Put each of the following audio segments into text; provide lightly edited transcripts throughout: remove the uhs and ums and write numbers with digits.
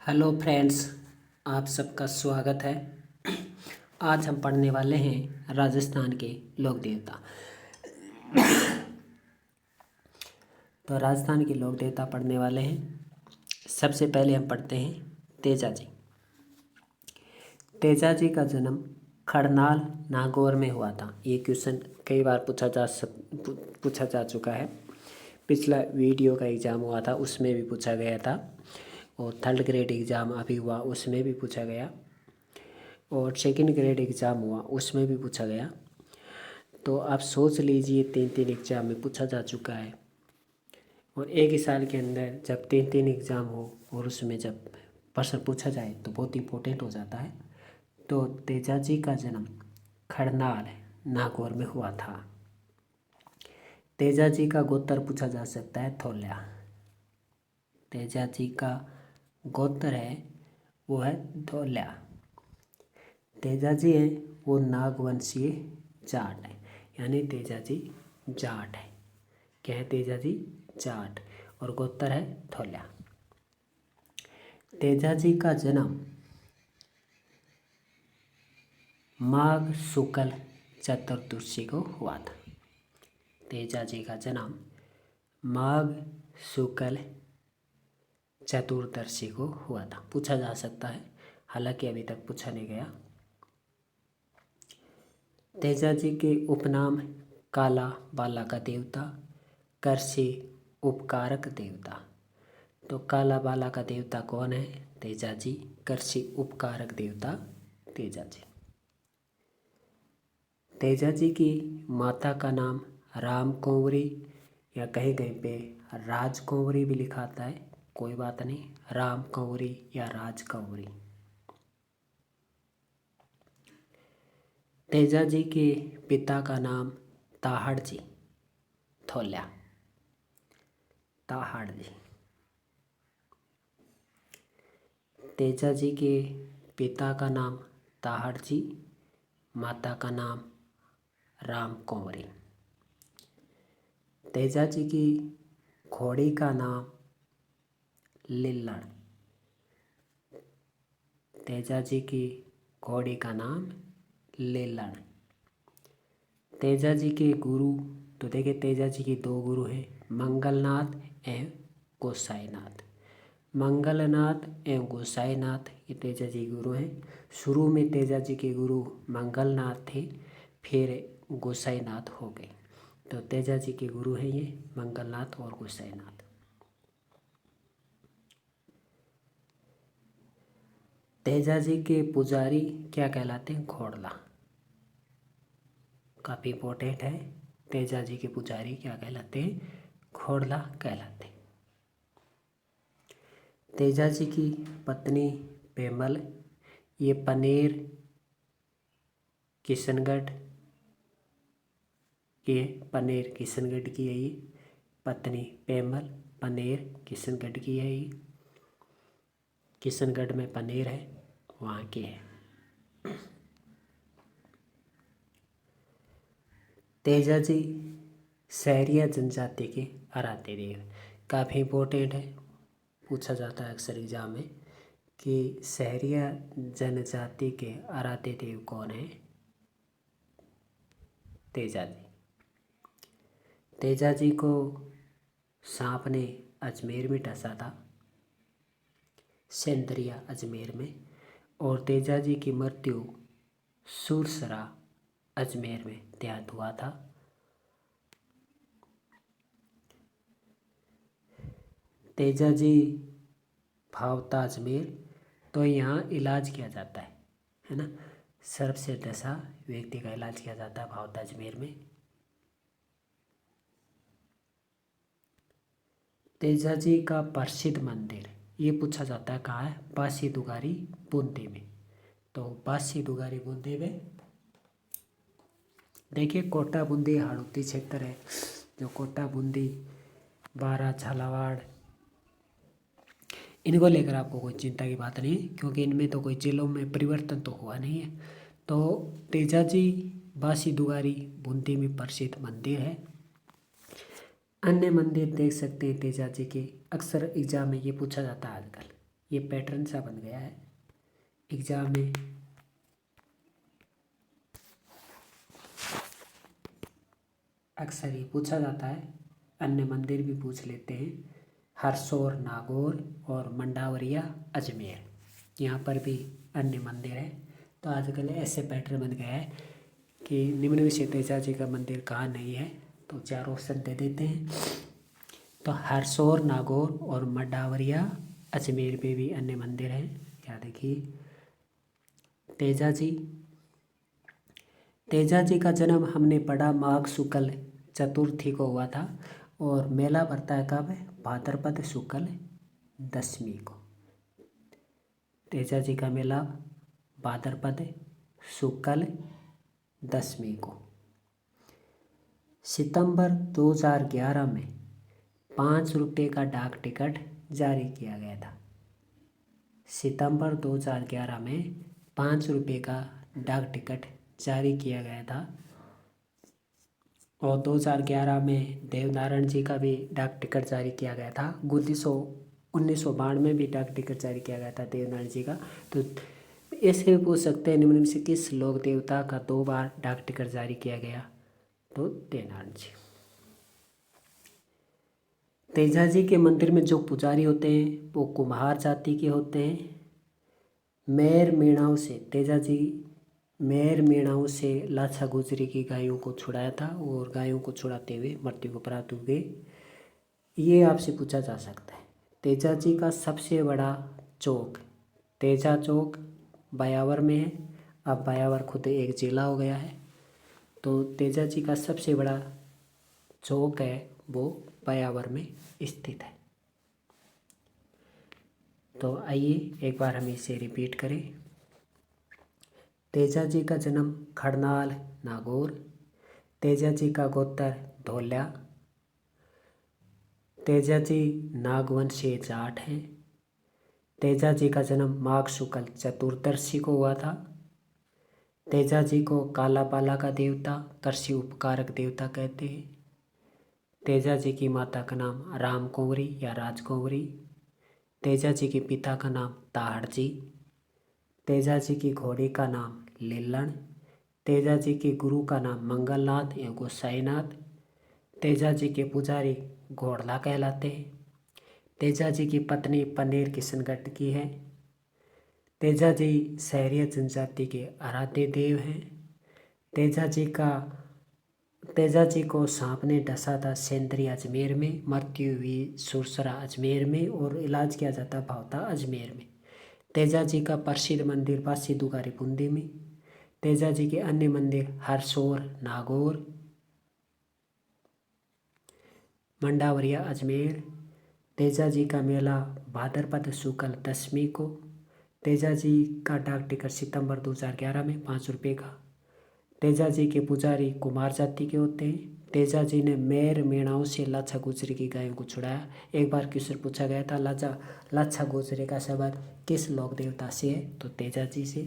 Hello friends, आप सबका स्वागत है। आज हम पढ़ने वाले हैं राजस्थान के लोक देवता। तो राजस्थान के लोक देवता पढ़ने वाले हैं। सबसे पहले हम पढ़ते हैं तेजा जी। तेजा जी का जन्म खड़नाल नागौर में हुआ था। ये क्वेश्चन कई बार पूछा जा चुका है। पिछला वीडियो का एग्ज़ाम हुआ था, उसमें भी पूछा गया था, और थर्ड ग्रेड एग्ज़ाम अभी हुआ उसमें भी पूछा गया, और सेकंड ग्रेड एग्ज़ाम हुआ उसमें भी पूछा गया। तो आप सोच लीजिए, 3 एग्ज़ाम में पूछा जा चुका है। और एक ही साल के अंदर जब 3 एग्ज़ाम हो और उसमें जब प्रश्न पूछा जाए तो बहुत इम्पोर्टेंट हो जाता है। तो तेजा जी का जन्म खड़नाल नागौर में हुआ था। तेजा जी का गोत्र पूछा जा सकता है थोल्या। तेजा जी का गोत्र है वो है धोल्या। तेजा जी है वो नागवंशीय जाट है, यानी तेजा जी जाट है। क्या है? तेजा जी जाट, और गोत्र है थोल्या। तेजा जी का जन्म माघ शुक्ल चतुर्दशी को हुआ था। तेजा जी का जन्म माघ शुक्ल चतुर्दशी को हुआ था। पूछा जा सकता है, हालांकि अभी तक पूछा नहीं गया। तेजा जी के उपनाम काला बाला का देवता, कृषि उपकारक देवता। तो काला बाला का देवता कौन है? तेजा जी। कृषि उपकारक देवता तेजा जी। तेजा जी की माता का नाम राम कंवरी, या कहीं कहीं पे राज कंवरी भी लिखा आता है, कोई बात नहीं, राम कंवरी या राज कंवरी। तेजा जी के पिता का नाम ताहड़ जी, थोल्या, ताहड़ जी। तेजा जी के पिता का नाम ताहड़ जी, माता का नाम राम कंवरी। तेजा जी की घोड़ी का नाम लिल्लड़। तेजा जी की घोड़ी का नाम लिल्लड़। तेजा जी के गुरु, तो देखिए तेजा जी के 2 गुरु हैं, मंगलनाथ एवं गोसाईनाथ। मंगलनाथ एवं गोसाईनाथ ये तेजा जी गुरु हैं। शुरू में तेजा जी के गुरु मंगलनाथ थे, फिर गोसाईनाथ हो गए। तो तेजा जी के गुरु हैं ये मंगलनाथ और गोसाईनाथ। तेजा जी के पुजारी क्या कहलाते हैं? घोड़ला। काफ़ी इम्पोर्टेंट है। तेजा जी के पुजारी क्या कहलाते हैं? घोड़ला कहलाते हैं। तेजा जी की पत्नी पेमल, ये पनेर किशनगढ़ की, पनेर किशनगढ़ की है ये पत्नी पेमल, पनेर किशनगढ़ की है ये। किशनगढ़ में पनेर है, वहाँ की है। तेजा जी सहरिया जनजाति के आराध्य देव, काफ़ी इम्पोर्टेंट है, पूछा जाता है अक्सर एग्जाम में कि सहरिया जनजाति के आराध्य देव कौन है? तेजा जी। तेजा जी को सांप ने अजमेर में डसा था, सेंदरिया अजमेर में, और तेजा जी की मृत्यु सुरसरा अजमेर में देहांत हुआ था। तेजा जी भावता अजमेर, तो यहाँ इलाज किया जाता है ना, सर्प से डसा व्यक्ति का इलाज किया जाता है भावता अजमेर में। तेजा जी का प्रसिद्ध मंदिर ये पूछा जाता है कहाँ है? बासी दुगारी बूंदी में। तो बासी दुगारी बूंदी में देखिए, कोटा बूंदी हाड़ौती क्षेत्र है, जो कोटा बूंदी बारा झालावाड़, इनको लेकर आपको कोई चिंता की बात नहीं है, क्योंकि इनमें तो कोई जिलों में परिवर्तन तो हुआ नहीं है। तो तेजा जी बासी दुगारी बूंदी में प्रसिद्ध मंदिर है। अन्य मंदिर देख सकते हैं तेजा जी के, अक्सर एग्जाम में ये पूछा जाता है आजकल, ये पैटर्न सा बन गया है। एग्जाम में अक्सर ये पूछा जाता है, अन्य मंदिर भी पूछ लेते हैं। हरसोर नागौर और मंडावरिया अजमेर, यहाँ पर भी अन्य मंदिर है। तो आजकल ऐसे पैटर्न बन गया है कि निम्न में से तेजा जी का मंदिर कहाँ नहीं है, तो 4 ऑप्शन दे देते हैं। तो हरसोर नागौर और मंडावरिया अजमेर में भी अन्य मंदिर हैं। क्या देखिए, तेजा जी का जन्म हमने पढ़ा माघ शुक्ल चतुर्थी को हुआ था, और मेला भरता है कब? भाद्रपद शुक्ल दशमी को। तेजा जी का मेला भाद्रपद शुक्ल दशमी को। सितंबर 2011 में 5 रुपये का डाक टिकट जारी किया गया था। सितंबर 2011 में 5 रुपये का डाक टिकट जारी किया गया था। और 2011 में देवनारायण जी का भी डाक टिकट जारी किया गया था। 1992 में भी डाक टिकट जारी किया गया था देवनारायण जी का। तो ऐसे भी पूछ सकते हैं, निम्न में से किस लोक देवता का 2 बार डाक टिकट जारी किया गया? तो देवनारायण जी। तेजा जी के मंदिर में जो पुजारी होते हैं वो कुम्हार जाति के होते हैं। मेर मेणाओं से तेजा जी मेर मेणाओं से लाछा गुजरी की गायों को छुड़ाया था, और गायों को छुड़ाते हुए मृत्यु को प्राप्त हुए। ये आपसे पूछा जा सकता है। तेजा जी का सबसे बड़ा चौक तेजा चौक बयावर में है। अब बयावर खुद एक जिला हो गया है। तो तेजा जी का सबसे बड़ा चौक है वो बयावर में स्थित है। तो आइए एक बार हम इसे रिपीट करें। तेजा जी का जन्म खड़नाल नागौर। तेजा जी का गोत्र धोल्या। तेजा जी नागवंशीय जाट हैं। तेजा जी का जन्म माघ शुक्ल चतुर्दशी को हुआ था। तेजा जी को काला बाला का देवता, कृषि उपकारक देवता कहते हैं। तेजा जी की माता का नाम राम कुंवरी या राजकुंवरी। तेजा जी के पिता का नाम ताहड़ जी। तेजा जी की घोड़ी का नाम लीलन। तेजा जी के गुरु का नाम मंगलनाथ या गोसाईनाथ। तेजा जी के पुजारी घोड़ला कहलाते हैं। तेजा जी की पत्नी पनीर किशनगढ़ की है। तेजा जी शहरिया जनजाति के आराध्य देव हैं। तेजा जी को सांप ने डसा था सेंद्री अजमेर में, मृत्यु हुई सुरसरा अजमेर में, और इलाज किया जाता भावता अजमेर में। तेजा जी का प्रसिद्ध मंदिर बासी दुगारी बूंदी में। तेजा जी के अन्य मंदिर हरसोर नागौर, मंडावरिया अजमेर। तेजा जी का मेला भाद्रपद शुक्ल दशमी को। तेजा जी का डाक टिकट सितंबर 2011 में 5 रुपये का। तेजा जी के पुजारी कुमार जाति के होते हैं। तेजा जी ने मेर मेणाओं से लाछा गुजरी की गायों को छुड़ाया। एक बार क्वेश्चन पूछा गया था, लाछा गुजरी का संबंध किस लोक देवता से है? तो तेजा जी से।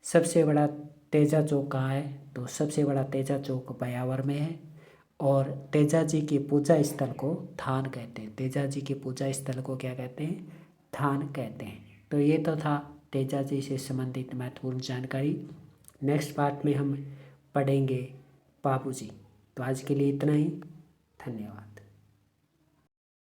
सबसे बड़ा तेजा चौक कहाँ है? तो सबसे बड़ा तेजा चौक बयावर में है। और तेजा जी की पूजा स्थल को थान कहते हैं। तेजा जी की पूजा स्थल को क्या कहते हैं? थान कहते हैं। तो ये तो था तेजा जी से संबंधित महत्वपूर्ण जानकारी। नेक्स्ट पार्ट में हम पढ़ेंगे बाबूजी। तो आज के लिए इतना ही। धन्यवाद।